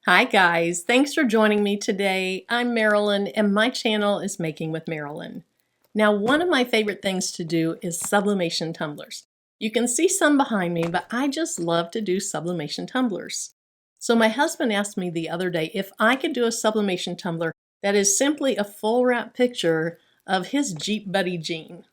Hi guys, thanks for joining me today. I'm Marilyn and my channel is Making with Marilyn. Now one of my favorite things to do is sublimation tumblers. You can see some behind me, but I just love to do sublimation tumblers. So my husband asked me the other day if I could do a sublimation tumbler that is simply a full wrap picture of his Jeep buddy Gene.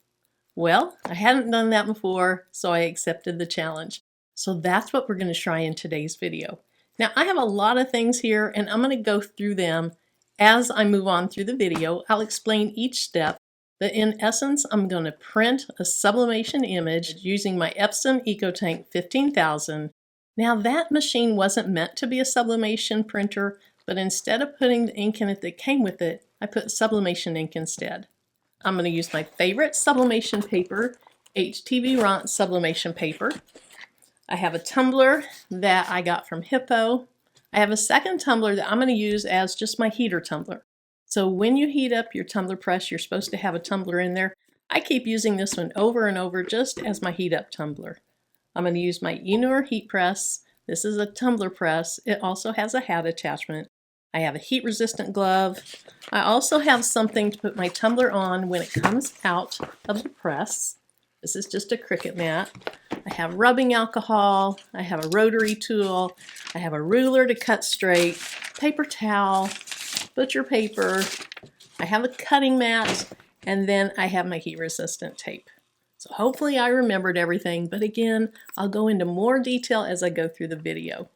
Well, I hadn't done that before, so I accepted the challenge. So that's what we're going to try in today's video. Now I have a lot of things here and I'm going to go through them as I move on through the video. I'll explain each step, but in essence I'm going to print a sublimation image using my Epson EcoTank 15,000. Now that machine wasn't meant to be a sublimation printer, but instead of putting the ink in it that came with it, I put sublimation ink instead. I'm going to use my favorite sublimation paper, HTV Ront sublimation paper. I have a tumbler that I got from Hippo. I have a second tumbler that I'm going to use as just my heater tumbler. So when you heat up your tumbler press, you're supposed to have a tumbler in there. I keep using this one over and over just as my heat up tumbler. I'm going to use my Enur heat press. This is a tumbler press. It also has a hat attachment. I have a heat resistant glove. I also have something to put my tumbler on when it comes out of the press. This is just a Cricut mat. I have rubbing alcohol. I have a rotary tool. I have a ruler to cut straight, paper towel, butcher paper. I have a cutting mat, and then I have my heat resistant tape. So hopefully I remembered everything, but again, I'll go into more detail as I go through the video.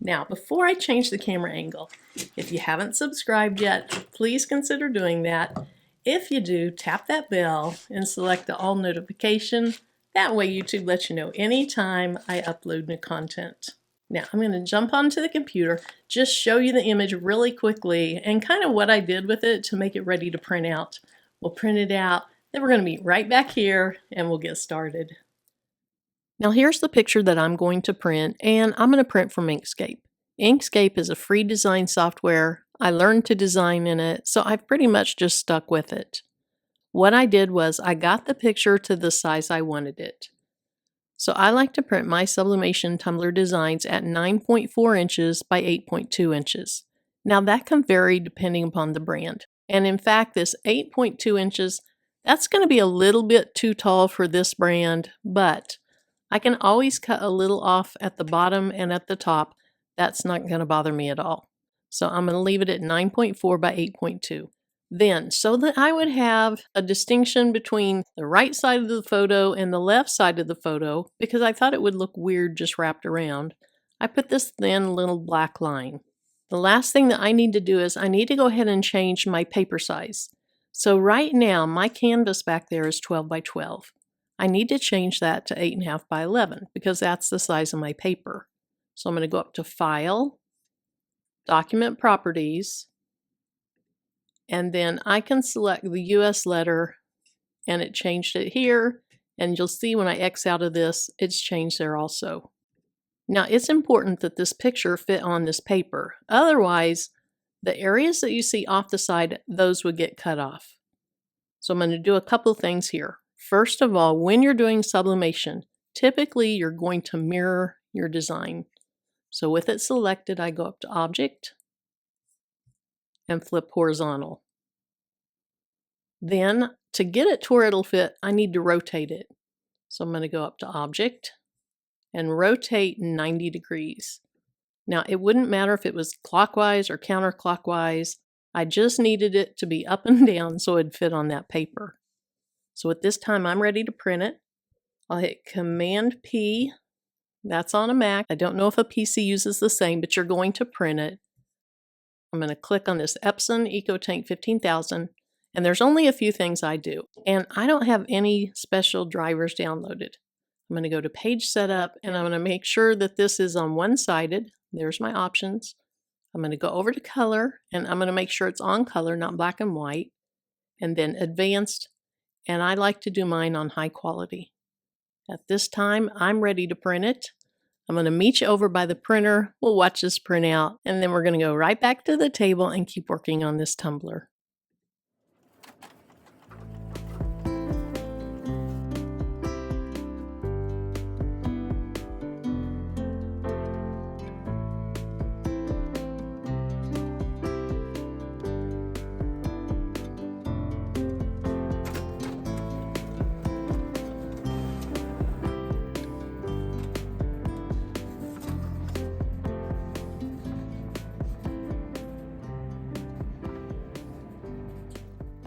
Now, before I change the camera angle, if you haven't subscribed yet, please consider doing that. If you do, tap that bell and select the all notification. That way YouTube lets you know anytime I upload new content. Now I'm going to jump onto the computer, just show you the image really quickly and kind of what I did with it to make it ready to print out. We'll print it out, then we're going to meet right back here and we'll get started. Now here's the picture that I'm going to print, and I'm going to print from Inkscape. Inkscape is a free design software. I learned to design in it, so I've pretty much just stuck with it. What I did was I got the picture to the size I wanted it. So I like to print my sublimation tumbler designs at 9.4 inches by 8.2 inches. Now that can vary depending upon the brand. And in fact, this 8.2 inches, that's going to be a little bit too tall for this brand, but I can always cut a little off at the bottom and at the top. That's not going to bother me at all. So I'm going to leave it at 9.4 by 8.2. Then, so that I would have a distinction between the right side of the photo and the left side of the photo, because I thought it would look weird just wrapped around, I put this thin little black line. The last thing that I need to do is I need to go ahead and change my paper size. So right now, my canvas back there is 12 by 12. I need to change that to 8.5 by 11 because that's the size of my paper. So I'm going to go up to File, Document Properties, and then I can select the US letter, and it changed it here, and you'll see when I X out of this, it's changed there also. Now it's important that this picture fit on this paper. Otherwise, the areas that you see off the side, those would get cut off. So I'm going to do a couple things here. First of all, when you're doing sublimation, typically you're going to mirror your design. So with it selected, I go up to Object and flip horizontal. Then to get it to where it'll fit, I need to rotate it. So I'm going to go up to Object and rotate 90 degrees. Now it wouldn't matter if it was clockwise or counterclockwise. I just needed it to be up and down so it'd fit on that paper. So at this time, I'm ready to print it. I'll hit Command P. That's on a Mac. I don't know if a PC uses the same, but you're going to print it. I'm going to click on this Epson EcoTank 15,000, and there's only a few things I do. And I don't have any special drivers downloaded. I'm going to go to Page Setup, and I'm going to make sure that this is on one-sided. There's my options. I'm going to go over to Color, and I'm going to make sure it's on color, not black and white. And then Advanced. And I like to do mine on high quality. At this time, I'm ready to print it. I'm going to meet you over by the printer. We'll watch this print out, and then we're going to go right back to the table and keep working on this tumbler.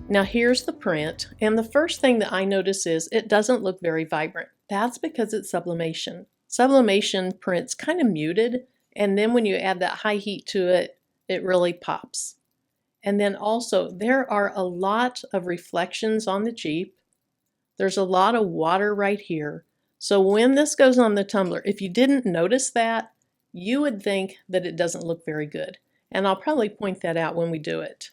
Now here's the print, and the first thing that I notice is it doesn't look very vibrant. That's because it's sublimation. Sublimation print's kind of muted, and then when you add that high heat to it, it really pops. And then also, there are a lot of reflections on the Jeep. There's a lot of water right here. So when this goes on the tumbler, if you didn't notice that, you would think that it doesn't look very good. And I'll probably point that out when we do it.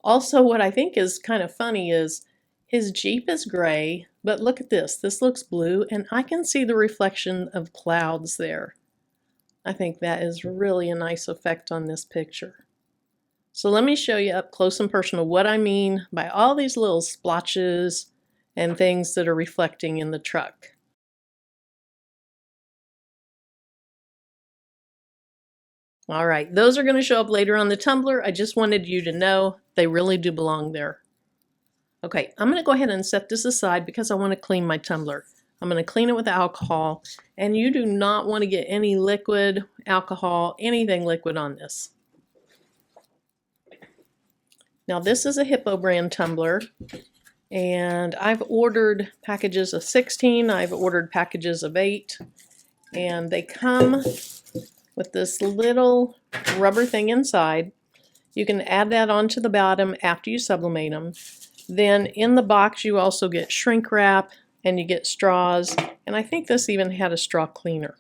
Also, what I think is kind of funny is his Jeep is gray, but look at this. This looks blue, and I can see the reflection of clouds there. I think that is really a nice effect on this picture. So let me show you up close and personal what I mean by all these little splotches and things that are reflecting in the truck. All right, those are going to show up later on the tumbler. I just wanted you to know they really do belong there. Okay, I'm going to go ahead and set this aside because I want to clean my tumbler. I'm going to clean it with alcohol, and you do not want to get any liquid, alcohol, anything liquid on this. Now this is a Hippo brand tumbler, and I've ordered packages of 16, I've ordered packages of 8, and they come with this little rubber thing inside. You can add that onto the bottom after you sublimate them. Then in the box you also get shrink wrap and you get straws, and I think this even had a straw cleaner.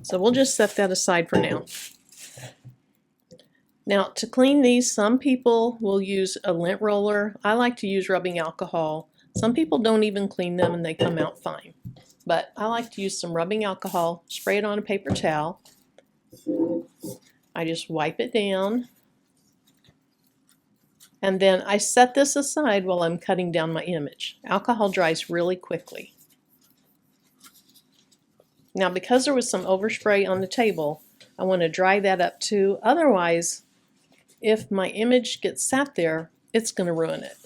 So we'll just set that aside for now. Now to clean these, some people will use a lint roller. I like to use rubbing alcohol. Some people don't even clean them and they come out fine. But I like to use some rubbing alcohol, spray it on a paper towel. I just wipe it down. And then I set this aside while I'm cutting down my image. Alcohol dries really quickly. Now because there was some overspray on the table, I want to dry that up too. Otherwise, if my image gets sat there, it's going to ruin it.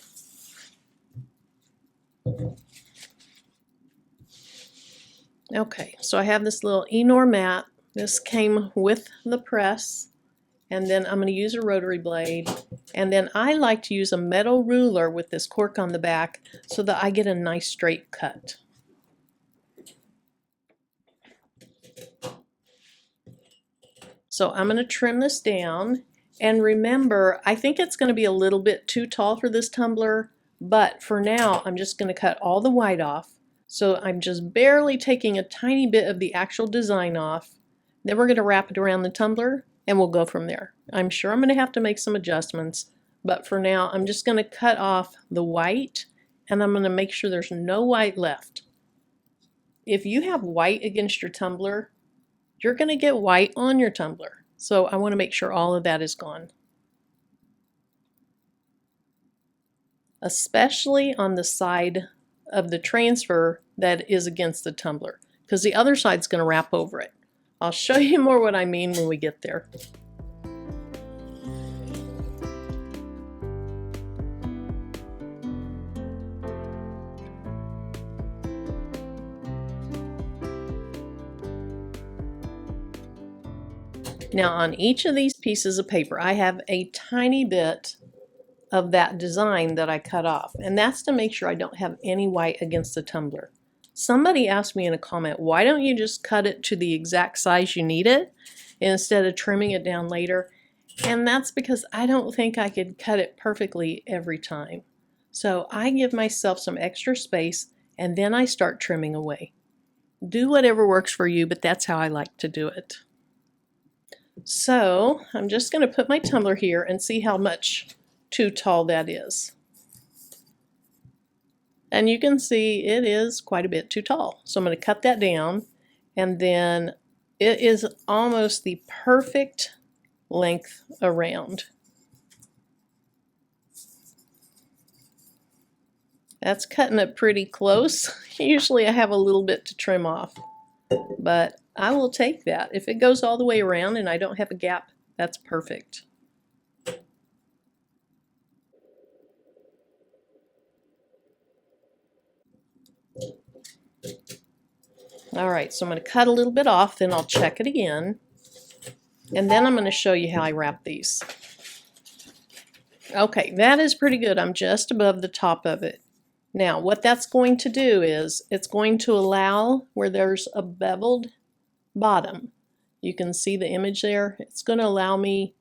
Okay, so I have this little Enor mat. This came with the press, and then I'm going to use a rotary blade, and then I like to use a metal ruler with this cork on the back so that I get a nice straight cut. So I'm going to trim this down, and remember, I think it's going to be a little bit too tall for this tumbler, but for now I'm just going to cut all the white off. So I'm just barely taking a tiny bit of the actual design off. Then we're going to wrap it around the tumbler and we'll go from there. I'm sure I'm going to have to make some adjustments, but for now I'm just going to cut off the white, and I'm going to make sure there's no white left. If you have white against your tumbler, you're going to get white on your tumbler. So I want to make sure all of that is gone. Especially on the side of the transfer that is against the tumbler, because the other side's going to wrap over it. I'll show you more what I mean when we get there. Now on each of these pieces of paper I have a tiny bit of that design that I cut off, and that's to make sure I don't have any white against the tumbler. Somebody asked me in a comment, why don't you just cut it to the exact size you need it instead of trimming it down later? And that's because I don't think I could cut it perfectly every time. So I give myself some extra space and then I start trimming away. Do whatever works for you, but that's how I like to do it. So I'm just going to put my tumbler here and see how much too tall that is. And you can see it is quite a bit too tall. So I'm going to cut that down, and then it is almost the perfect length around. That's cutting it pretty close. Usually I have a little bit to trim off, but I will take that. If it goes all the way around and I don't have a gap, that's perfect. All right, so I'm going to cut a little bit off, then I'll check it again, and then I'm going to show you how I wrap these. Okay, that is pretty good. I'm just above the top of it. Now, what that's going to do is it's going to allow where there's a beveled bottom. You can see the image there. It's going to allow me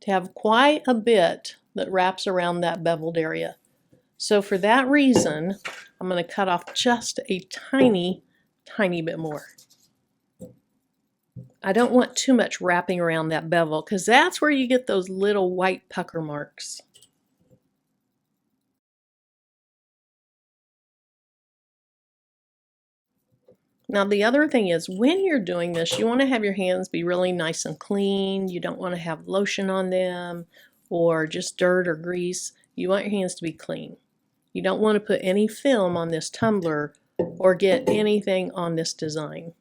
to have quite a bit that wraps around that beveled area. So for that reason, I'm going to cut off just a tiny bit more. I don't want too much wrapping around that bevel because that's where you get those little white pucker marks. Now the other thing is when you're doing this, you want to have your hands be really nice and clean. You don't want to have lotion on them or just dirt or grease. You want your hands to be clean. You don't want to put any film on this tumbler or get anything on this design.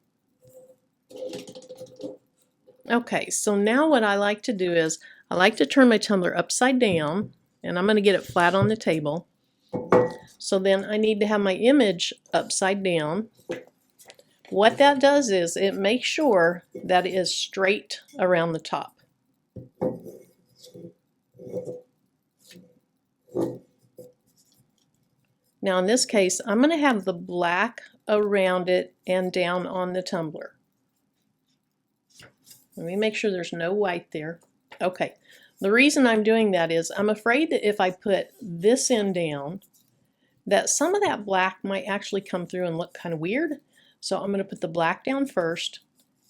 Okay, so now what I like to do is I like to turn my tumbler upside down, and I'm going to get it flat on the table. So then I need to have my image upside down. What that does is it makes sure that it is straight around the top. Now in this case, I'm going to have the black around it and down on the tumbler. Let me make sure there's no white there. Okay, the reason I'm doing that is I'm afraid that if I put this end down, that some of that black might actually come through and look kind of weird. So I'm going to put the black down first,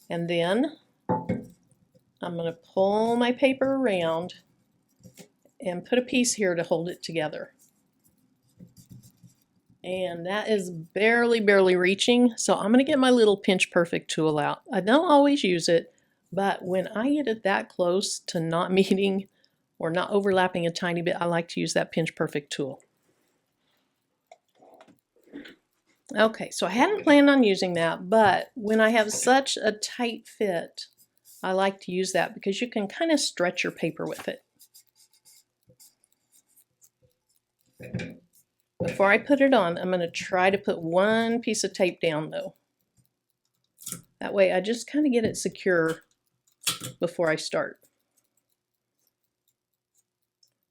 and then I'm going to pull my paper around and put a piece here to hold it together. And that is barely reaching, so I'm going to get my little Pinch Perfect tool out. I don't always use it, but when I get it that close to not meeting or not overlapping a tiny bit, I like to use that Pinch Perfect tool. Okay, so I hadn't planned on using that, but when I have such a tight fit, I like to use that because you can kind of stretch your paper with it. Before I put it on, I'm going to try to put one piece of tape down though. That way I just kind of get it secure before I start.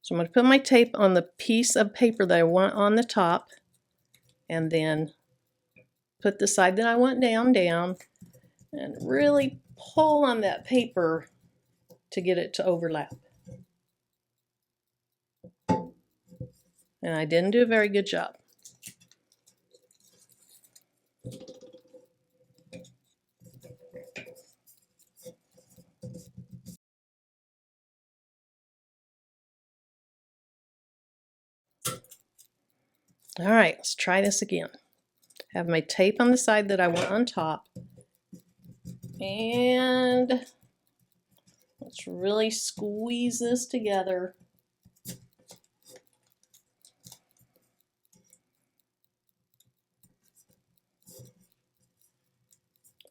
So I'm going to put my tape on the piece of paper that I want on the top, and then put the side that I want down, and really pull on that paper to get it to overlap. And I didn't do a very good job. All right, let's try this again. Have my tape on the side that I want on top, and let's really squeeze this together.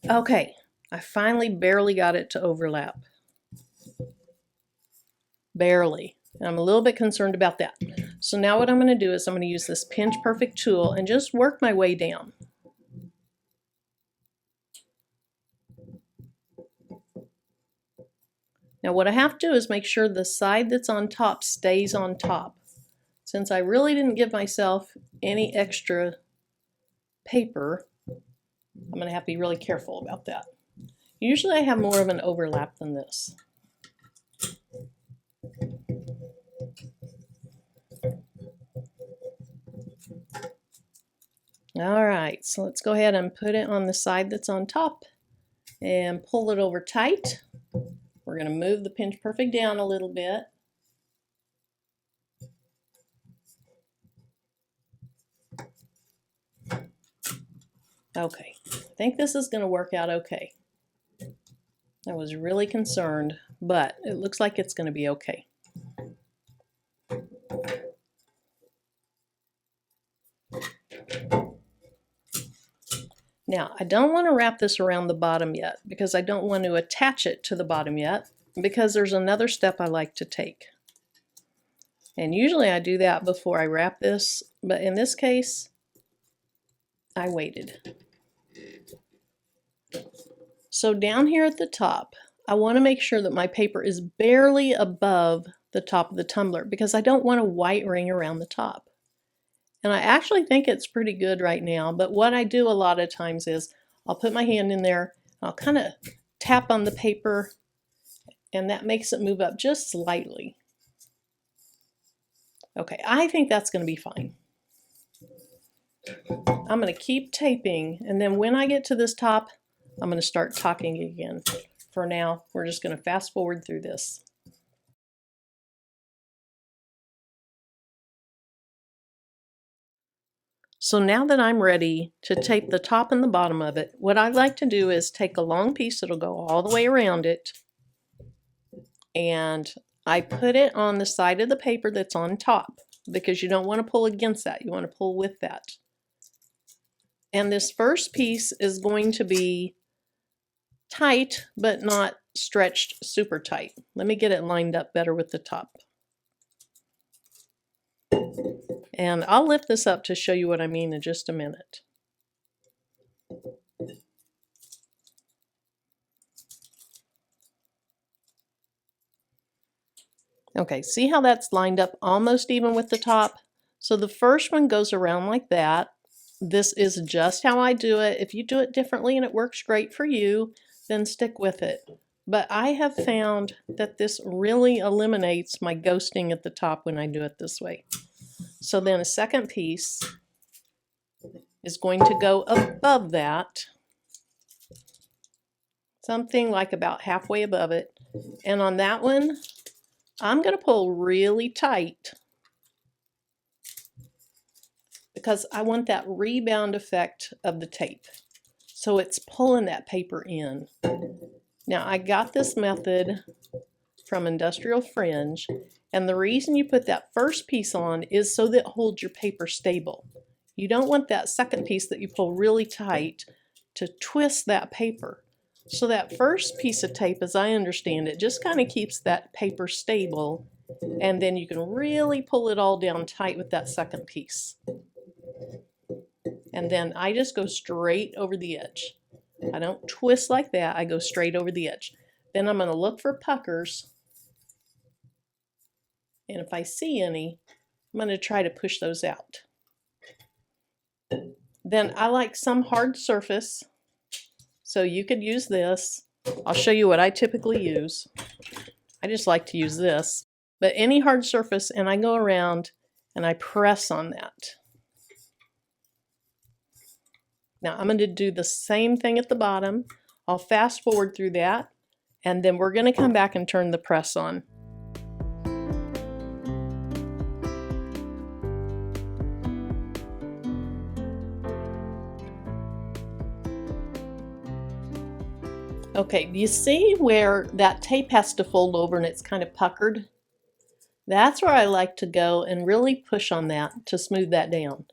Okay, I finally barely got it to overlap. Barely. And I'm a little bit concerned about that. So now what I'm going to do is I'm going to use this Pinch Perfect tool and just work my way down. Now what I have to do is make sure the side that's on top stays on top. Since I really didn't give myself any extra paper, I'm going to have to be really careful about that. Usually I have more of an overlap than this. All right, so let's go ahead and put it on the side that's on top and pull it over tight. We're going to move the Pinch Perfect down a little bit. Okay, I think this is going to work out okay. I was really concerned, but it looks like it's going to be okay. Now, I don't want to wrap this around the bottom yet because I don't want to attach it to the bottom yet, because there's another step I like to take. And usually I do that before I wrap this, but in this case, I waited. So down here at the top, I want to make sure that my paper is barely above the top of the tumbler because I don't want a white ring around the top. And I actually think it's pretty good right now, but what I do a lot of times is I'll put my hand in there, I'll kind of tap on the paper, and that makes it move up just slightly. Okay, I think that's going to be fine. I'm going to keep taping, and then when I get to this top, I'm going to start talking again. For now, we're just going to fast forward through this. So now that I'm ready to tape the top and the bottom of it, what I like to do is take a long piece that'll go all the way around it, and I put it on the side of the paper that's on top because you don't want to pull against that, you want to pull with that. And this first piece is going to be tight, but not stretched super tight. Let me get it lined up better with the top. And I'll lift this up to show you what I mean in just a minute. Okay, see how that's lined up almost even with the top? So the first one goes around like that. This is just how I do it. If you do it differently and it works great for you, then stick with it. But I have found that this really eliminates my ghosting at the top when I do it this way. So then a second piece is going to go above that, something like about halfway above it. And on that one, I'm going to pull really tight because I want that rebound effect of the tape. So it's pulling that paper in. Now I got this method from Industrial Fringe, and the reason you put that first piece on is so that it holds your paper stable. You don't want that second piece that you pull really tight to twist that paper. So that first piece of tape, as I understand it, just kind of keeps that paper stable, and then you can really pull it all down tight with that second piece. And then I just go straight over the edge. I don't twist like that, I go straight over the edge. Then I'm going to look for puckers, and if I see any, I'm going to try to push those out. Then I like some hard surface, so you could use this. I'll show you what I typically use. I just like to use this, but any hard surface, and I go around and I press on that. Now I'm going to do the same thing at the bottom. I'll fast forward through that, and then we're going to come back and turn the press on. Okay, do you see where that tape has to fold over and it's kind of puckered? That's where I like to go and really push on that to smooth that down.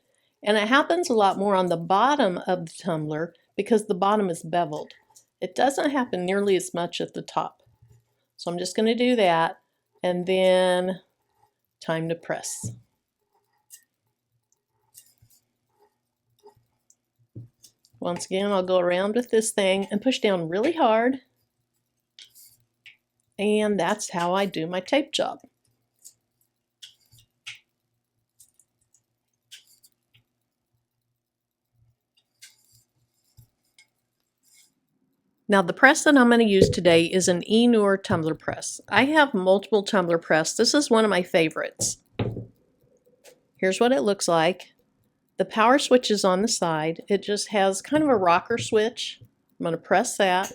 And it happens a lot more on the bottom of the tumbler because the bottom is beveled. It doesn't happen nearly as much at the top. So I'm just going to do that, and then time to press. Once again, I'll go around with this thing and push down really hard. And that's how I do my tape job. Now the press that I'm going to use today is an Enur tumbler press. I have multiple tumbler press. This is one of my favorites. Here's what it looks like. The power switch is on the side. It just has kind of a rocker switch. I'm going to press that.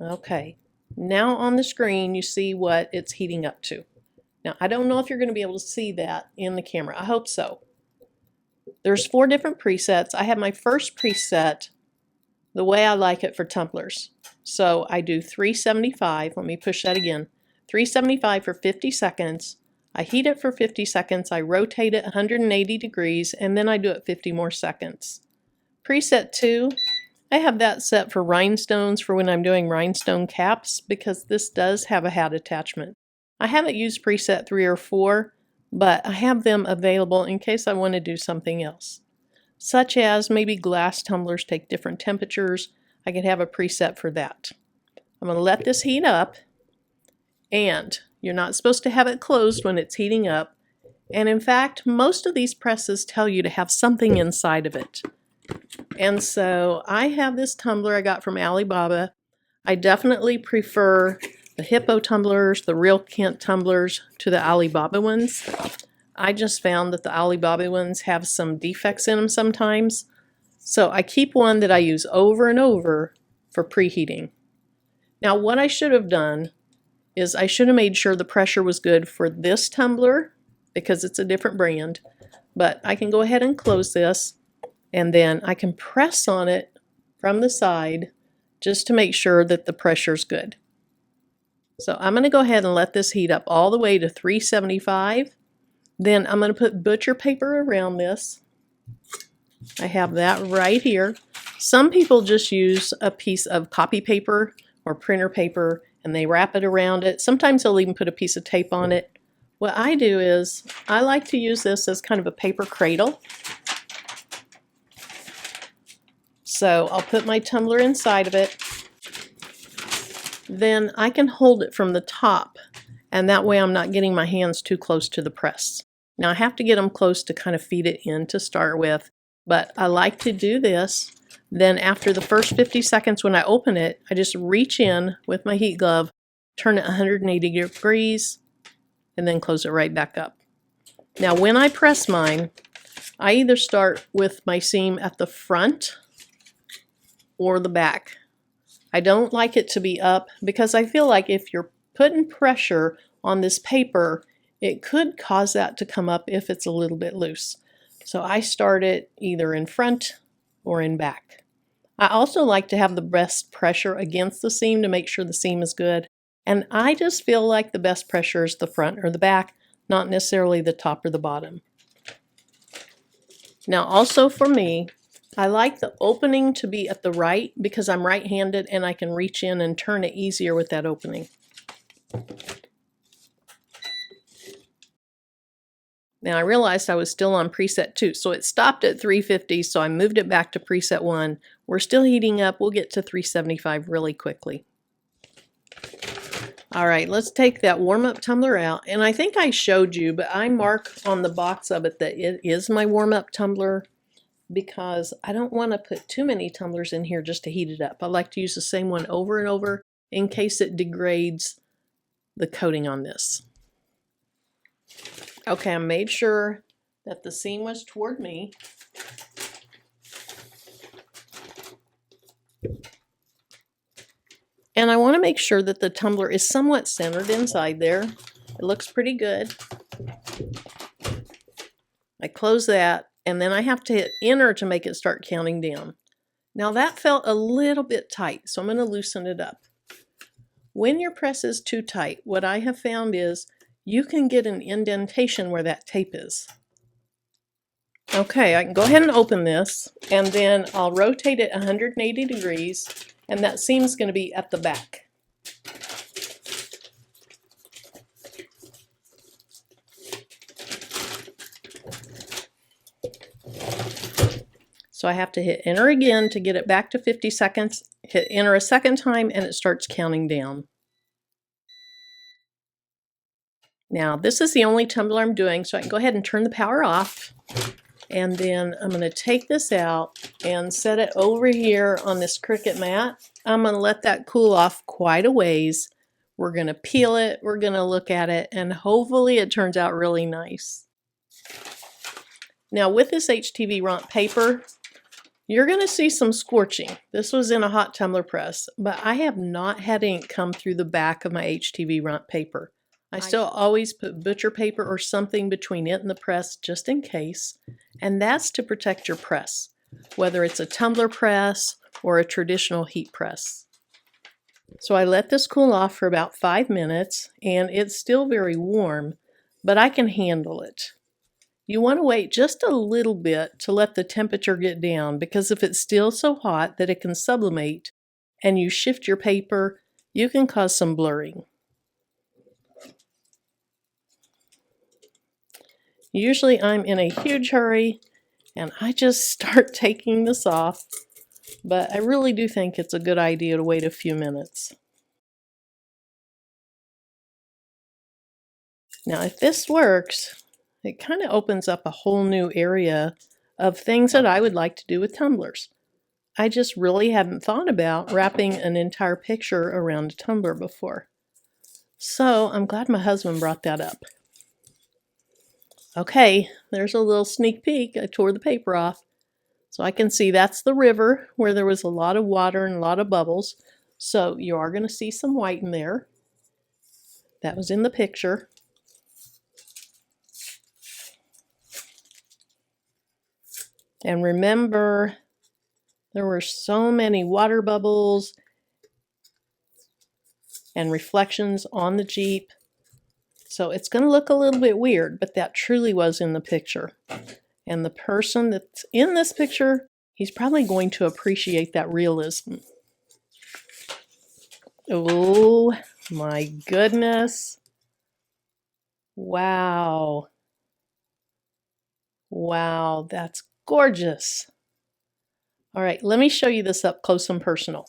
Okay, now on the screen you see what it's heating up to. Now I don't know if you're going to be able to see that in the camera. I hope so. There's 4 different presets. I have my first preset the way I like it for tumblers. So I do 375. Let me push that again. 375 for 50 seconds. I heat it for 50 seconds. I rotate it 180 degrees, and then I do it 50 more seconds. Preset 2, I have that set for rhinestones for when I'm doing rhinestone caps because this does have a hat attachment. I haven't used preset 3 or 4, but I have them available in case I want to do something else, such as maybe glass tumblers take different temperatures. I could have a preset for that. I'm going to let this heat up, and you're not supposed to have it closed when it's heating up. And in fact, most of these presses tell you to have something inside of it. And so I have this tumbler I got from Alibaba. I definitely prefer the Hippo tumblers, the Real Kent tumblers, to the Alibaba ones. I just found that the Alibaba ones have some defects in them sometimes. So I keep one that I use over and over for preheating. Now what I should have done is I should have made sure the pressure was good for this tumbler because it's a different brand. But I can go ahead and close this, and then I can press on it from the side just to make sure that the pressure's good. So I'm going to go ahead and let this heat up all the way to 375. Then I'm going to put butcher paper around this. I have that right here. Some people just use a piece of copy paper or printer paper and they wrap it around it. Sometimes they'll even put a piece of tape on it. What I do is I like to use this as kind of a paper cradle. So I'll put my tumbler inside of it. Then I can hold it from the top, and that way I'm not getting my hands too close to the press. Now I have to get them close to kind of feed it in to start with, but I like to do this. Then after the first 50 seconds when I open it, I just reach in with my heat glove, turn it 180 degrees, and then close it right back up. Now when I press mine, I either start with my seam at the front or the back. I don't like it to be up because I feel like if you're putting pressure on this paper, it could cause that to come up if it's a little bit loose. So I start it either in front or in back. I also like to have the best pressure against the seam to make sure the seam is good. And I just feel like the best pressure is the front or the back, not necessarily the top or the bottom. Now also for me, I like the opening to be at the right because I'm right-handed and I can reach in and turn it easier with that opening. Now I realized I was still on preset 2, so it stopped at 350, so I moved it back to preset 1. We're still heating up. We'll get to 375 really quickly. All right, let's take that warm-up tumbler out. And I think I showed you, but I mark on the box of it that it is my warm-up tumbler because I don't want to put too many tumblers in here just to heat it up. I like to use the same one over and over in case it degrades the coating on this. Okay, I made sure that the seam was toward me. And I want to make sure that the tumbler is somewhat centered inside there. It looks pretty good. I close that, and then I have to hit enter to make it start counting down. Now that felt a little bit tight, so I'm going to loosen it up. When your press is too tight, what I have found is you can get an indentation where that tape is. Okay, I can go ahead and open this, and then I'll rotate it 180 degrees, and that seam's going to be at the back. So I have to hit enter again to get it back to 50 seconds, hit enter a second time, and it starts counting down. Now this is the only tumbler I'm doing, so I can go ahead and turn the power off. And then I'm going to take this out and set it over here on this Cricut mat. I'm going to let that cool off quite a ways. We're going to peel it, we're going to look at it, and hopefully it turns out really nice. Now with this HTV Romp paper, you're going to see some scorching. This was in a hot tumbler press, but I have not had ink come through the back of my HTV Romp paper. I still always put butcher paper or something between it and the press just in case, and that's to protect your press, whether it's a tumbler press or a traditional heat press. So I let this cool off for about 5 minutes, and it's still very warm, but I can handle it. You want to wait just a little bit to let the temperature get down, because if it's still so hot that it can sublimate and you shift your paper, you can cause some blurring. Usually I'm in a huge hurry and I just start taking this off. but I really do think it's a good idea to wait a few minutes. Now, if this works, it kind of opens up a whole new area of things that I would like to do with tumblers. I just really hadn't thought about wrapping an entire picture around a tumbler before. So I'm glad my husband brought that up. Okay, there's a little sneak peek. I tore the paper off. So I can see that's the river where there was a lot of water and a lot of bubbles. So you are going to see some white in there. That was in the picture. And remember, there were so many water bubbles and reflections on the Jeep. So it's going to look a little bit weird, but that truly was in the picture. And the person that's in this picture, he's probably going to appreciate that realism. Oh my goodness. Wow. Wow, that's gorgeous. All right, let me show you this up close and personal.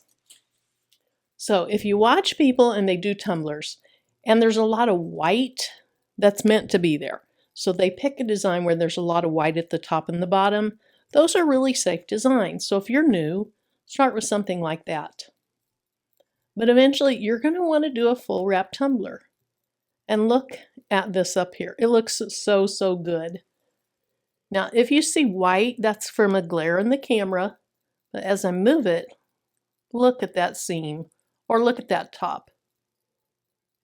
So if you watch people and they do tumblers, and there's a lot of white that's meant to be there. So they pick a design where there's a lot of white at the top and the bottom. Those are really safe designs. So if you're new, start with something like that. But eventually you're going to want to do a full wrap tumbler. And look at this up here. It looks so, so good. Now, if you see white, that's from a glare in the camera. But as I move it, look at that seam, or look at that top.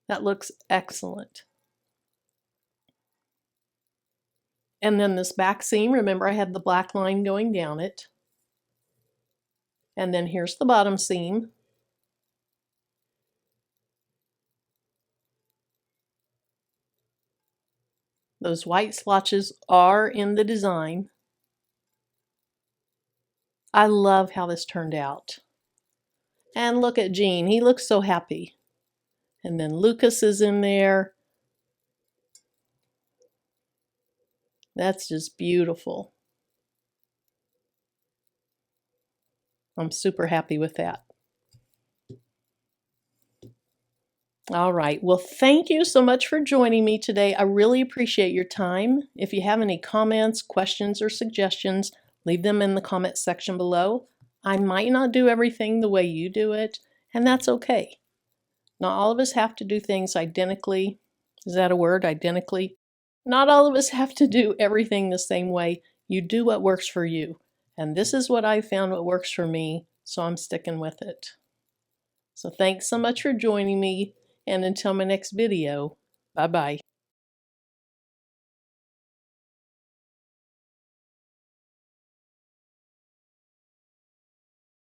That looks excellent. And then this back seam, remember I had the black line going down it. And then here's the bottom seam. Those white splotches are in the design. I love how this turned out. And look at Gene, he looks so happy. And then Lucas is in there. That's just beautiful. I'm super happy with that. All right, well, thank you so much for joining me today. I really appreciate your time. If you have any comments, questions, or suggestions, leave them in the comment section below. I might not do everything the way you do it, and that's okay. Not all of us have to do things identically. Is that a word, identically? Not all of us have to do everything the same way. You do what works for you. And this is what I found what works for me, so I'm sticking with it. So thanks so much for joining me, and until my next video, bye-bye.